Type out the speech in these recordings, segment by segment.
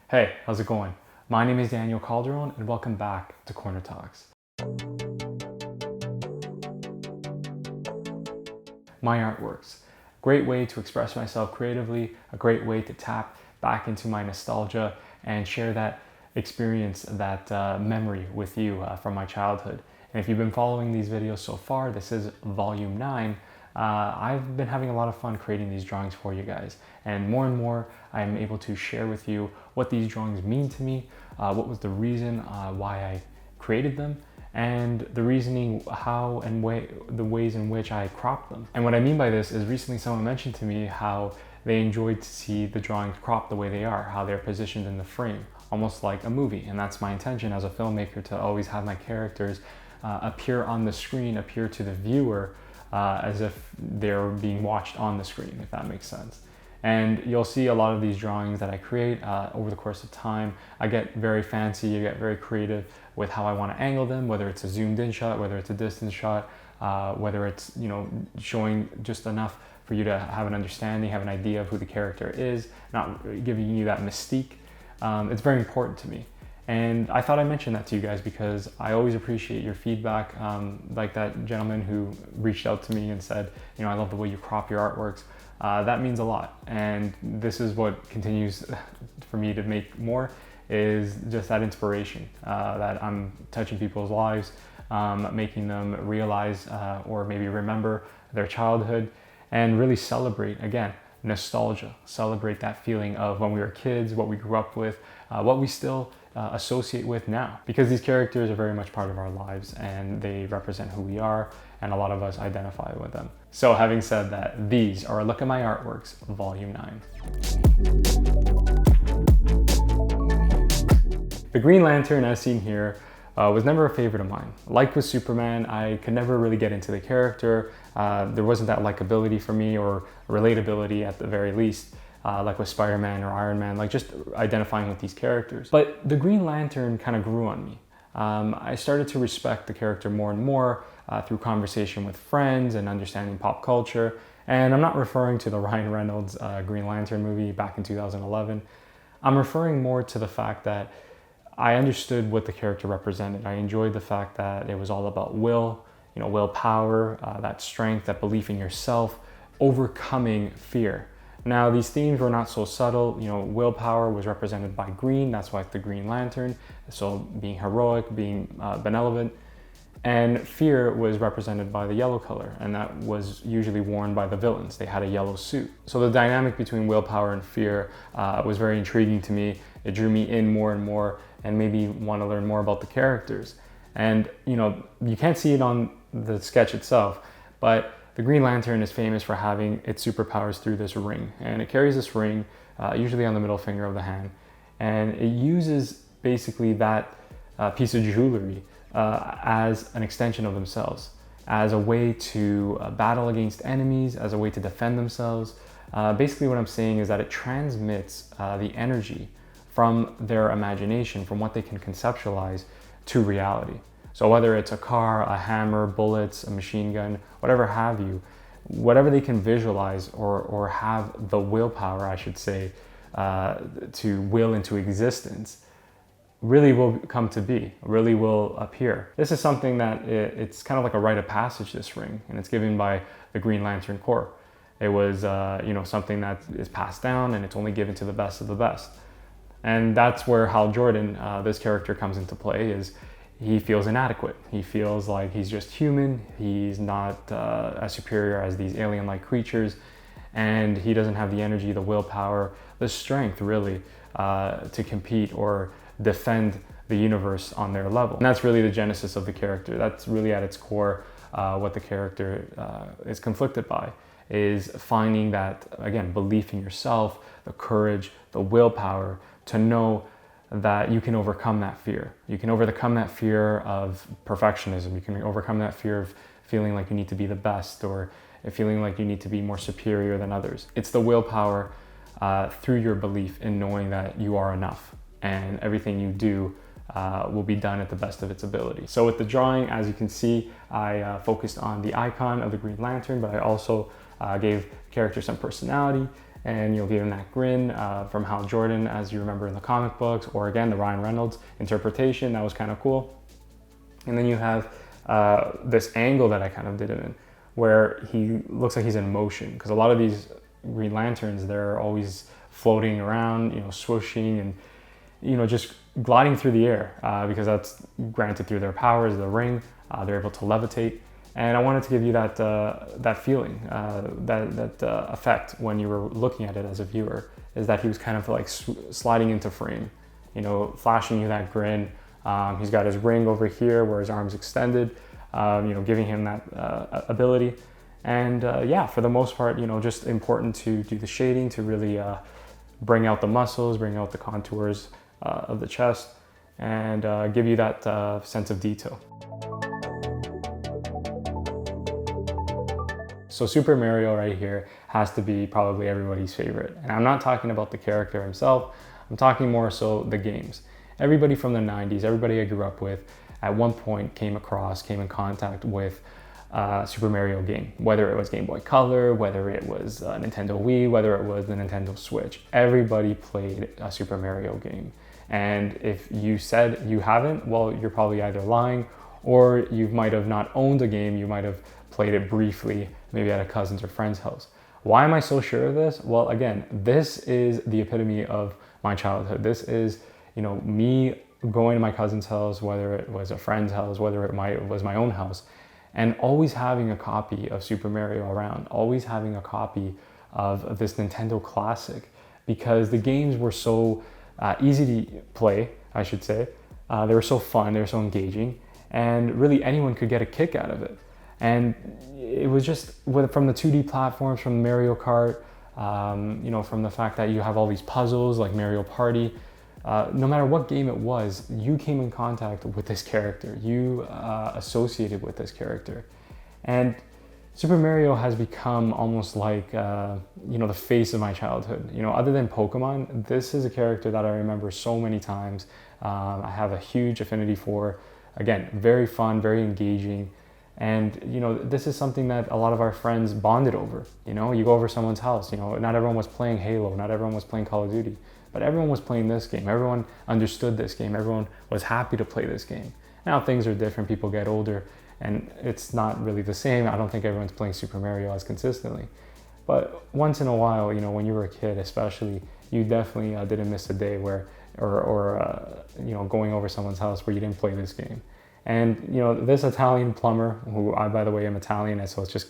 Hey, how's it going? My name is Daniel Calderon and welcome back to Corner Talks. My artworks. Great way to express myself creatively, a great way to tap back into my nostalgia and share that experience, that memory with you from my childhood. And if you've been following these videos so far, this is volume 9. I've been having a lot of fun creating these drawings for you guys. And more, I'm able to share with you what these drawings mean to me, what was the reason why I created them, and the reasoning how and the ways in which I cropped them. And what I mean by this is recently someone mentioned to me how they enjoyed to see the drawings cropped the way they are, how they're positioned in the frame, almost like a movie. And that's my intention as a filmmaker, to always have my characters appear on the screen, appear to the viewer as if they're being watched on the screen, if that makes sense. And you'll see a lot of these drawings that I create over the course of time. I get very fancy, I get very creative with how I want to angle them, whether it's a zoomed in shot, whether it's a distance shot, whether it's, you know, showing just enough for you to have an understanding, have an idea of who the character is, not giving you that mystique. It's very important to me. And I thought I'd mention that to you guys because I always appreciate your feedback. Like that gentleman who reached out to me and said, you know, I love the way you crop your artworks. That means a lot. And this is what continues for me to make more, is just that inspiration, that I'm touching people's lives, making them realize or maybe remember their childhood and really celebrate, again, nostalgia, celebrate that feeling of when we were kids, what we grew up with, what we still associate with now, because these characters are very much part of our lives and they represent who we are, and a lot of us identify with them. So having said that, these are a look at my artworks, volume 9. The Green Lantern, as seen here, was never a favorite of mine. Like with Superman, I could never really get into the character. There wasn't that likability for me, or relatability at the very least. Like with Spider-Man or Iron Man, like just identifying with these characters. But the Green Lantern kind of grew on me. I started to respect the character more and more through conversation with friends and understanding pop culture. And I'm not referring to the Ryan Reynolds Green Lantern movie back in 2011. I'm referring more to the fact that I understood what the character represented. I enjoyed the fact that it was all about will, you know, willpower, that strength, that belief in yourself, overcoming fear. Now, these themes were not so subtle. You know, willpower was represented by green. That's why it's the Green Lantern. So being heroic, being benevolent. And fear was represented by the yellow color. And that was usually worn by the villains. They had a yellow suit. So the dynamic between willpower and fear was very intriguing to me. It drew me in more and more and made me want to learn more about the characters. And, you know, you can't see it on the sketch itself, but the Green Lantern is famous for having its superpowers through this ring. And it carries this ring, usually on the middle finger of the hand. And it uses basically that piece of jewelry as an extension of themselves, as a way to battle against enemies, as a way to defend themselves. Basically what I'm saying is that it transmits the energy from their imagination, from what they can conceptualize, to reality. So whether it's a car, a hammer, bullets, a machine gun, whatever have you, whatever they can visualize or have the willpower, I should say, to will into existence, really will come to be, really will appear. This is something that it's kind of like a rite of passage, this ring, and it's given by the Green Lantern Corps. It was you know, something that is passed down, and it's only given to the best of the best. And that's where Hal Jordan, this character, comes into play. Is he feels inadequate. He feels like he's just human. He's not as superior as these alien-like creatures. And he doesn't have the energy, the willpower, the strength, really, to compete or defend the universe on their level. And that's really the genesis of the character. That's really at its core what the character is conflicted by, is finding that, again, belief in yourself, the courage, the willpower to know that you can overcome that fear. You can overcome that fear of perfectionism. You can overcome that fear of feeling like you need to be the best, or feeling like you need to be more superior than others. It's the willpower through your belief in knowing that you are enough, and everything you do will be done at the best of its ability. So with the drawing, as you can see, I focused on the icon of the Green Lantern, but I also gave the character some personality and you'll give him that grin from Hal Jordan, as you remember in the comic books, or again, the Ryan Reynolds interpretation. That was kind of cool. And then you have this angle that I kind of did it in, where he looks like he's in motion, because a lot of these Green Lanterns, they're always floating around, swooshing and, just gliding through the air, because that's granted through their powers, the ring. They're able to levitate. And I wanted to give you that feeling, that effect when you were looking at it as a viewer, is that he was kind of like sliding into frame, flashing you that grin. He's got his ring over here where his arm's extended, giving him that ability. And yeah, for the most part, just important to do the shading to really bring out the muscles, bring out the contours of the chest, and give you that sense of detail. So Super Mario right here has to be probably everybody's favorite. And I'm not talking about the character himself, I'm talking more so the games. Everybody from the 90s, everybody I grew up with, at one point came in contact with a Super Mario game. Whether it was Game Boy Color, whether it was Nintendo Wii, whether it was the Nintendo Switch. Everybody played a Super Mario game. And if you said you haven't, well, you're probably either lying, or you might have not owned a game, you might have played it briefly, maybe at a cousin's or friend's house. Why am I so sure of this? Well, again, this is the epitome of my childhood. This is, me going to my cousin's house, whether it was a friend's house, whether it was my own house, and always having a copy of Super Mario around, always having a copy of this Nintendo classic, because the games were so easy to play, I should say. They were so fun, they were so engaging, and really anyone could get a kick out of it. And it was just from the 2D platforms, from Mario Kart, from the fact that you have all these puzzles like Mario Party. No matter what game it was, you came in contact with this character. You associated with this character. And Super Mario has become almost like, the face of my childhood. Other than Pokemon, this is a character that I remember so many times. I have a huge affinity for. Again, very fun, very engaging. And, this is something that a lot of our friends bonded over. You go over someone's house, not everyone was playing Halo, not everyone was playing Call of Duty, but everyone was playing this game. Everyone understood this game. Everyone was happy to play this game. Now things are different, people get older, and it's not really the same. I don't think everyone's playing Super Mario as consistently. But once in a while, when you were a kid especially, you definitely didn't miss a day where, going over someone's house where you didn't play this game. And, this Italian plumber, who I, by the way, am Italian, and so it's just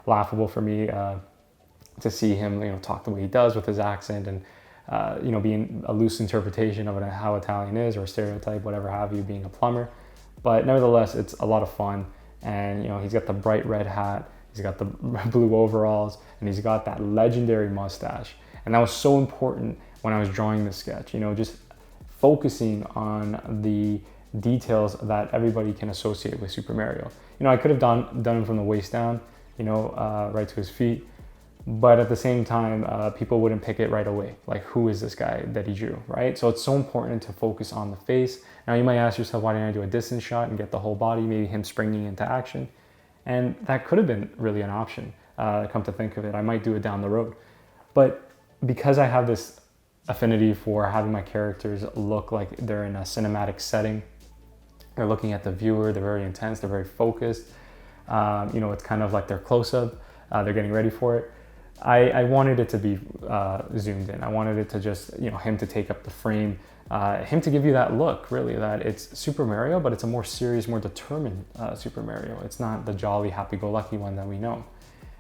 laughable for me to see him, talk the way he does with his accent and, being a loose interpretation of how Italian is, or a stereotype, whatever have you, being a plumber. But nevertheless, it's a lot of fun. And, he's got the bright red hat, he's got the blue overalls, and he's got that legendary mustache. And that was so important when I was drawing this sketch, just focusing on the details that everybody can associate with Super Mario. I could have done him from the waist down, right to his feet, but at the same time, people wouldn't pick it right away. Like, who is this guy that he drew, right? So it's so important to focus on the face. Now you might ask yourself, why didn't I do a distance shot and get the whole body, maybe him springing into action? And that could have been really an option, come to think of it. I might do it down the road. But because I have this affinity for having my characters look like they're in a cinematic setting, they're looking at the viewer, they're very intense, they're very focused. It's kind of like their close-up, they're getting ready for it. I wanted it to be zoomed in. I wanted it to just, him to take up the frame, him to give you that look, really, that it's Super Mario, but it's a more serious, more determined Super Mario. It's not the jolly, happy-go-lucky one that we know.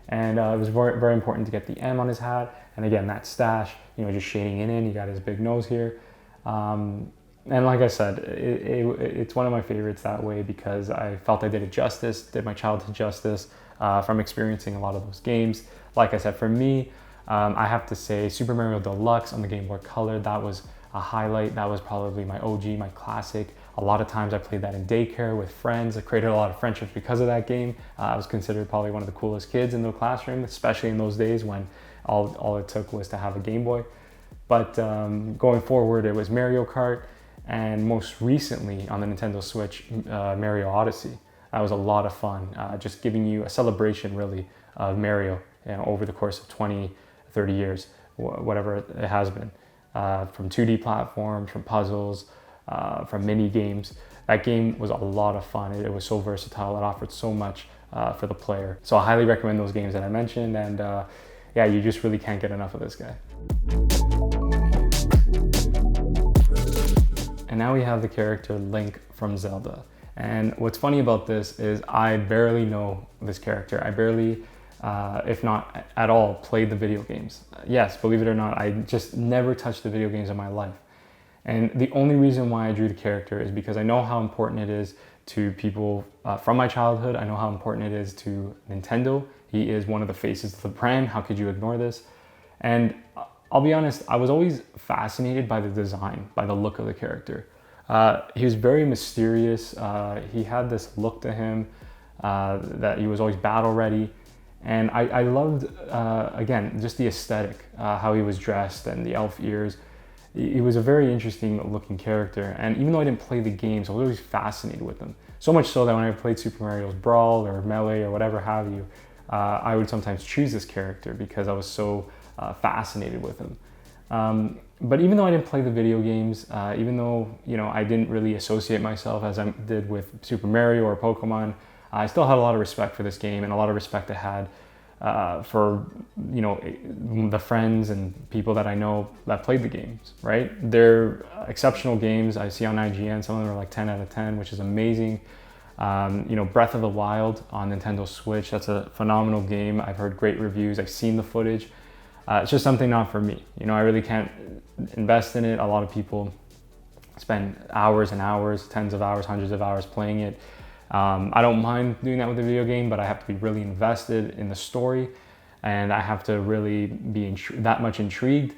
And it was very, very important to get the M on his hat. And again, that stache, just shading it in. He got his big nose here. And like I said, it's one of my favorites that way, because I felt I did it justice, did my childhood justice from experiencing a lot of those games. Like I said, for me, I have to say Super Mario Deluxe on the Game Boy Color, that was a highlight. That was probably my OG, my classic. A lot of times I played that in daycare with friends. I created a lot of friendships because of that game. I was considered probably one of the coolest kids in the classroom, especially in those days when all it took was to have a Game Boy. But going forward, it was Mario Kart, and most recently on the Nintendo Switch, Mario Odyssey. That was a lot of fun, just giving you a celebration really of Mario over the course of 20, 30 years. whatever it has been, from 2D platforms, from puzzles, from mini games. That game was a lot of fun. It was so versatile. It offered so much for the player. So I highly recommend those games that I mentioned, and yeah, you just really can't get enough of this guy. And now we have the character Link from Zelda. And what's funny about this is I barely know this character. I barely, if not at all, played the video games. Yes, believe it or not, I just never touched the video games in my life. And the only reason why I drew the character is because I know how important it is to people from my childhood. I know how important it is to Nintendo. He is one of the faces of the brand. How could you ignore this? And I'll be honest, I was always fascinated by the design, by the look of the character. He was very mysterious. He had this look to him that he was always battle ready. And I loved, again, just the aesthetic, how he was dressed and the elf ears. He was a very interesting looking character. And even though I didn't play the games, I was always fascinated with them. So much so that when I played Super Mario's Brawl or Melee or whatever have you, I would sometimes choose this character because I was so fascinated with him. But even though I didn't play the video games, even though I didn't really associate myself as I did with Super Mario or Pokemon, I still had a lot of respect for this game and a lot of respect I had for the friends and people that I know that played the games. Right? They're exceptional games. I see on IGN some of them are like 10 out of 10, which is amazing. Breath of the Wild on Nintendo Switch. That's a phenomenal game. I've heard great reviews. I've seen the footage. It's just something not for me. I really can't invest in it. A lot of people spend hours and hours, tens of hours, hundreds of hours playing it. I don't mind doing that with a video game, but I have to be really invested in the story and I have to really be that much intrigued.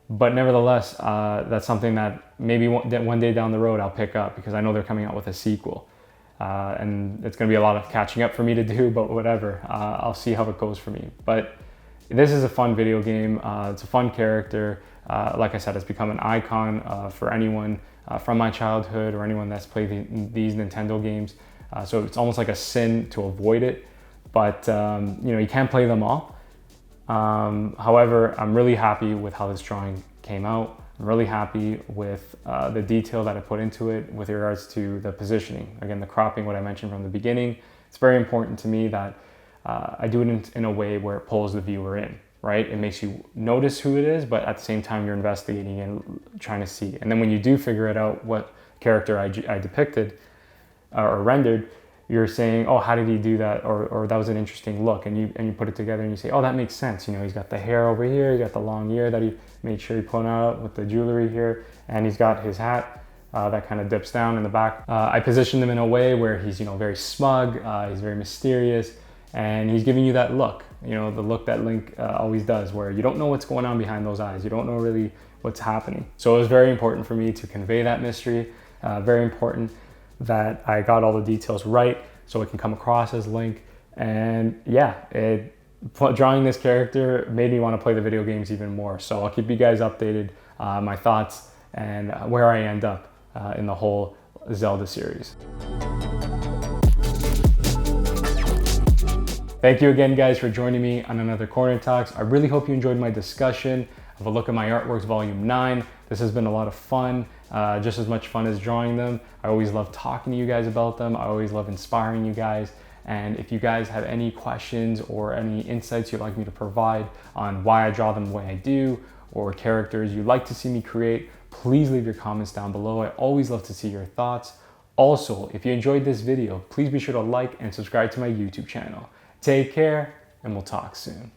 But nevertheless, that's something that maybe one day down the road I'll pick up because I know they're coming out with a sequel. And it's going to be a lot of catching up for me to do, but whatever. I'll see how it goes for me. But this is a fun video game. It's a fun character. Like I said, it's become an icon for anyone from my childhood or anyone that's played these Nintendo games. So it's almost like a sin to avoid it, but you can't play them all. However, I'm really happy with how this drawing came out. I'm really happy with the detail that I put into it with regards to the positioning. Again, the cropping, what I mentioned from the beginning. It's very important to me that I do it in a way where it pulls the viewer in, right? It makes you notice who it is, but at the same time, you're investigating and trying to see. And then when you do figure it out, what character I depicted or rendered, you're saying, oh, how did he do that? Or that was an interesting look. And you put it together and you say, oh, that makes sense. He's got the hair over here. He's got the long ear that he made sure he put out with the jewelry here. And he's got his hat that kind of dips down in the back. I positioned him in a way where he's, very smug. He's very mysterious. And he's giving you that look, the look that Link always does, where you don't know what's going on behind those eyes. You don't know really what's happening. So it was very important for me to convey that mystery. Very important that I got all the details right so it can come across as Link. And yeah, drawing this character made me want to play the video games even more. So I'll keep you guys updated, my thoughts and where I end up in the whole Zelda series. Thank you again, guys, for joining me on another Corner Talks. I really hope you enjoyed my discussion of a look at my artworks, Volume 9. This has been a lot of fun, just as much fun as drawing them. I always love talking to you guys about them. I always love inspiring you guys. And if you guys have any questions or any insights you'd like me to provide on why I draw them the way I do, or characters you'd like to see me create, please leave your comments down below. I always love to see your thoughts. Also, if you enjoyed this video, please be sure to like and subscribe to my YouTube channel. Take care, and we'll talk soon.